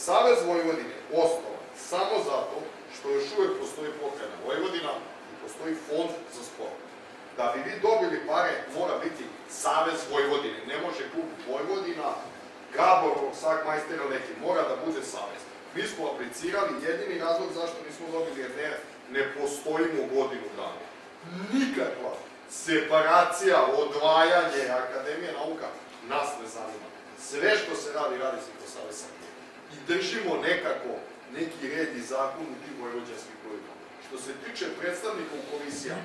Savez Vojvodine osnovan samo zato što još uvek postoji pokrajina Vojvodina i postoji fond za sport. Da bi vi dobili pare, mora biti Savez Vojvodine. Ne može klub Vojvodina, Gaborov, Sakmajstera neki. Mora da bude savez. Mi smo aplicirali, jedini razlog zašto nismo dobili, jer ne postojimo godinu dana. Nikakva separacija, odvajanje, Akademija nauka nas ne zanima. Sve što se radi, radi se kroz Savez Srbije. I držimo nekako neki red i zakon u tim vojvođanskim klubima. Što se tiče predstavnika u komisijama,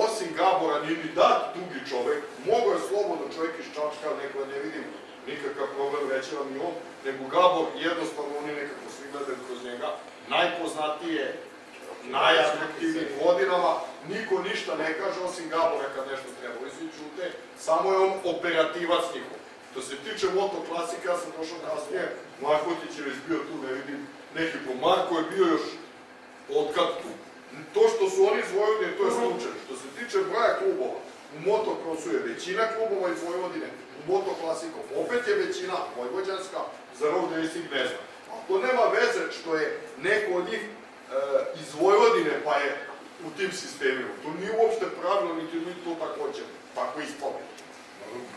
osim Gabora nije ni dat drugi čovek, mogo je slobodno čovjek iz Čačka, neko ne vidim nikakav problem, reći vam i on, nego Gabor, jednostavno oni nekako svi gledaju kroz njega, najpoznatije, najatraktivnijim godinama, niko ništa ne kaže osim Gabora kad nešto treba izviđute, samo je on operativac njihov. Što se tiče motoklasika, ja sam došao kasnije, Markotić je već bio tu, ne vidim neki po Marko je bio još otkad tu. To što su oni iz Vojvodine, to je slučajno. Što se tiče broja klubova, u motokrosu je većina klubova iz Vojvodine, u motoklasikom opet je većina vojvođanska, za road racing ne znam. A to nema veze što je neko od njih iz Vojvodine pa je u tim sistemima. To nije uopšte pravilno, niti mi to tako hoćemo, tako ispali.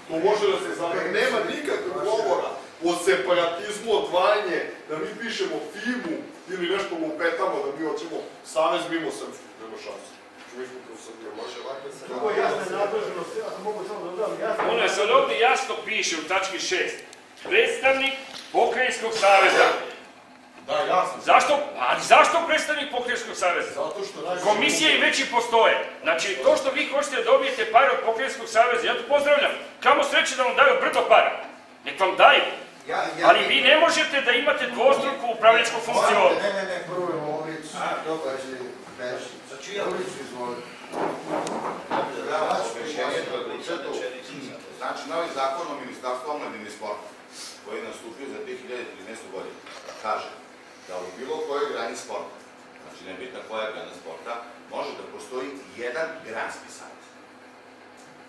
To može da se zameni. Nema nikakvog govora o separatizmu, odvajanje, da mi pišemo FIMU ili nešto lupetamo, da mi hoćemo savez mimo srpsku. Nema šanse. Mi smo kroz Srbiju, može ovako se... Drugo jasne nadležnosti, ako mogu samo da dodam jasne... Ono je sad ovdje jasno piše u tački 6. Predstavnik Pokrajinskog saveza. Da, jasno. Zašto predstavnik Pokrajinskog saveza? Zato što... Komisije i već i postoje. Znači, to što vi hoćete da dobijete pare od Pokrajinskog saveza, ja to pozdravljam. Kamo sreće da vam daju brdo para. Nek vam daju. Ali vi ne možete da imate dvostruku upravljačku funkciju ovdje. Ne, prvo je Moglić, događaj Bešić. Moglić, izvolite. Znači, novi zakon o Ministarstvu omladine i sporta, koji je nastupio za 2013. godinu, kaže da u bilo kojoj grani sporta, znači nebitna koja grana sporta, može da postoji jedan granski savez.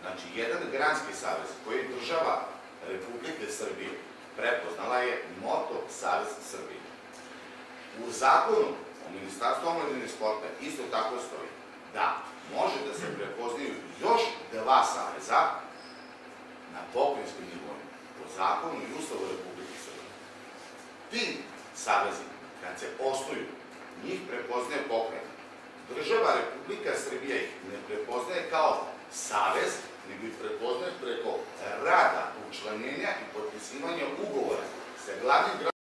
Znači, jedan granski savez koji je država Republike Srbije prepoznala je Moto Savez Srbije. U zakonu o Ministarstvu omladine i sporta isto tako stoji da može da se prepoznaju još dva saveza na pokrajinskom nivou, po zakonu i Ustavu Republike Srbije. Ti savezi, kad se osnuju, njih prepoznaje pokrajina. Država Republika Srbija ih ne prepoznaje kao savez, nego ih prepoznaje preko rada, učlanjenja i potpisivanja ugovora sa glavnim